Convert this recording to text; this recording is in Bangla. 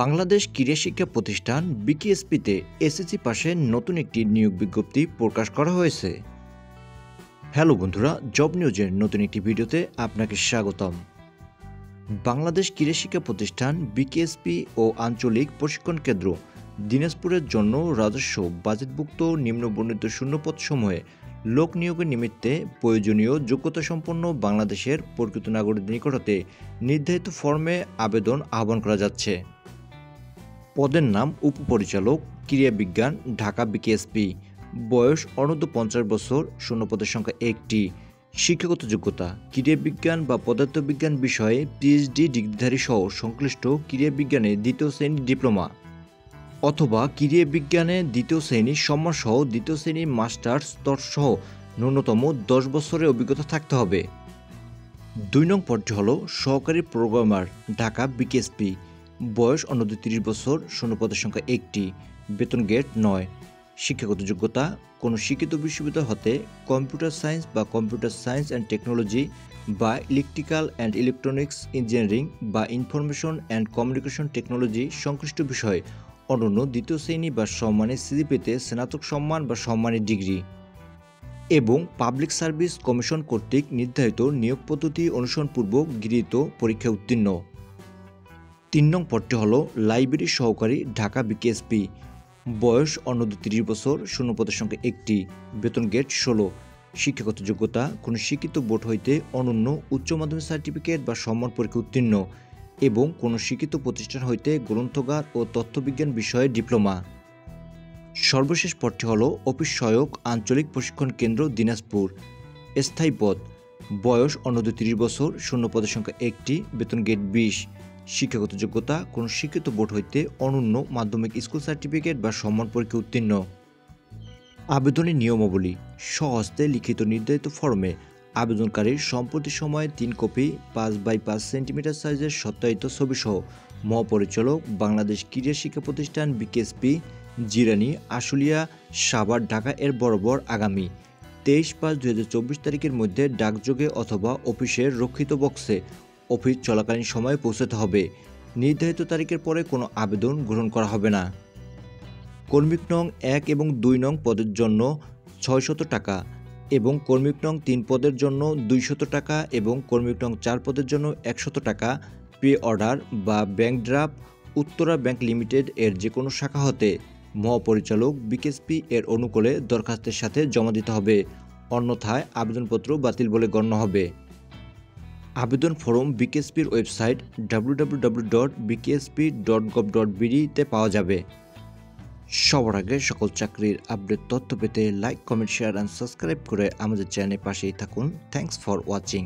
বাংলাদেশ ক্রীড়া শিক্ষা প্রতিষ্ঠান বিকেএসপিতে এসএসসি পাশে নতুন একটি নিয়োগ বিজ্ঞপ্তি প্রকাশ করা হয়েছে। হ্যালো বন্ধুরা, জব নিউজের নতুন একটি ভিডিওতে আপনাকে স্বাগতম। বাংলাদেশ ক্রীড়া শিক্ষা প্রতিষ্ঠান বিকেএসপি ও আঞ্চলিক প্রশিক্ষণ কেন্দ্র দিনাজপুরের জন্য রাজস্ব বাজেটভুক্ত নিম্নবর্ণিত শূন্যপদ সমূহে লোক নিয়োগের নিমিত্তে প্রয়োজনীয় যোগ্যতাসম্পন্ন বাংলাদেশের প্রকৃত নাগরিকদের নিকট হতে নির্ধারিত ফর্মে আবেদন আহ্বান করা যাচ্ছে। পদের নাম উপপরিচালক ক্রীড়া বিজ্ঞান, ঢাকা বিকেএসপি। বয়স অনূর্ধ্ব 50 বছর। শূন্যপদের সংখ্যা 1টি। শিক্ষাগত যোগ্যতা ক্রীড়া বিজ্ঞান বা পদার্থবিজ্ঞান বিষয়ে পিএইচডি ডিগ্রিধারী সহ সংশ্লিষ্ট ক্রীড়া বিজ্ঞানে দ্বিতীয় শ্রেণীর ডিপ্লোমা অথবা ক্রীড়া বিজ্ঞানে দ্বিতীয় শ্রেণীর সম্মান সহ দ্বিতীয় শ্রেণীর মাস্টার্স স্তর সহ ন্যূনতম 10 বছরের অভিজ্ঞতা থাকতে হবে। 2 নং পদটি হল সহকারী প্রোগ্রামার, ঢাকা বিকেএসপি। বয়স অনূর্ধ্ব 30 বছর। শূন্যপদের সংখ্যা 1টি। বেতন গ্রেড 9। শিক্ষাগত যোগ্যতা কোনো শিক্ষিত বিশ্ববিদ্যালয় হতে কম্পিউটার সায়েন্স বা কম্পিউটার সায়েন্স অ্যান্ড টেকনোলজি বা ইলেকট্রিক্যাল অ্যান্ড ইলেকট্রনিক্স ইঞ্জিনিয়ারিং বা ইনফরমেশন অ্যান্ড কমিউনিকেশন টেকনোলজি সংশ্লিষ্ট বিষয়ে অনন্য দ্বিতীয় শ্রেণী বা সম্মানের সিজিপিতে স্নাতক সম্মান বা সম্মানের ডিগ্রি এবং পাবলিক সার্ভিস কমিশন কর্তৃক নির্ধারিত নিয়োগ পদ্ধতি অনুসরণপূর্বক গৃহীত পরীক্ষায় উত্তীর্ণ। 3 নং পদটি হল লাইব্রেরি সহকারী, ঢাকা বিকেএসপি। বয়স অনূর্ধ্ব 30 বছর। শূন্যপদের সংখ্যা 1টি। বেতন গ্রেড 16। শিক্ষাগত যোগ্যতা কোনো শিক্ষিত বোর্ড হইতে অনন্য উচ্চ মাধ্যমিক সার্টিফিকেট বা সম্মান পরীক্ষা উত্তীর্ণ এবং কোনো শিক্ষিত প্রতিষ্ঠান হইতে গ্রন্থাগার ও তথ্যবিজ্ঞান বিষয়ে ডিপ্লোমা। সর্বশেষ পদটি হল অফিস সহায়ক, আঞ্চলিক প্রশিক্ষণ কেন্দ্র দিনাজপুর। স্থায়ী পদ। বয়স অনূর্ধ্ব 30 বছর। শূন্যপদের সংখ্যা 1টি। বেতন গ্রেড 20। শিক্ষাগত যোগ্যতা কোনো শিক্ষিত বোর্ড হইতে অনন্য মাধ্যমিক স্কুল সার্টিফিকেট বা সম্মান পরীক্ষা উত্তীর্ণ। আবেদনের নিয়মাবলী। স্বহস্তে লিখিত নির্ধারিত ফর্মে আবেদনকারীর সম্প্রতি সময়ে 3 কপি 5x5 সেন্টিমিটার সাইজের সত্যায়িত ছবিসহ মহাপরিচালক বাংলাদেশ ক্রীড়া শিক্ষা প্রতিষ্ঠান বিকেএসপি, জিরানী, আশুলিয়া, সাভার, ঢাকা এর বরাবর আগামী 23/5/2024 তারিখের মধ্যে ডাকযোগে অথবা অফিসের রক্ষিত বক্সে অফিস চলাকালীন সময়ে পৌঁছাতে হবে। নির্ধারিত তারিখের পরে কোনো আবেদন গ্রহণ করা হবে না। কর্মিক নং 1 এবং 2 নং পদের জন্য 600 টাকা এবং কর্মিক নং 3 পদের জন্য 200 টাকা এবং কর্মিক নং 4 পদের জন্য 100 টাকা পে অর্ডার বা bank draft Uttara bank limited এর যে কোনো শাখা হতে মহাপরিচালক বিকেএসপি এর অনুকূলে দরখাস্তের সাথে জমা দিতে হবে, অন্যথায় আবেদনপত্র বাতিল বলে গণ্য হবে। আবেদন ফরম বিকেএসপির ওয়েবসাইট www.bksp.gov.bd তে পাওয়া যাবে। সবার আগে সকল চাকরির আপডেট তথ্য পেতে like, comment, share and subscribe করে আমাদের চ্যানেলের পাশেই থাকুন। Thanks for watching.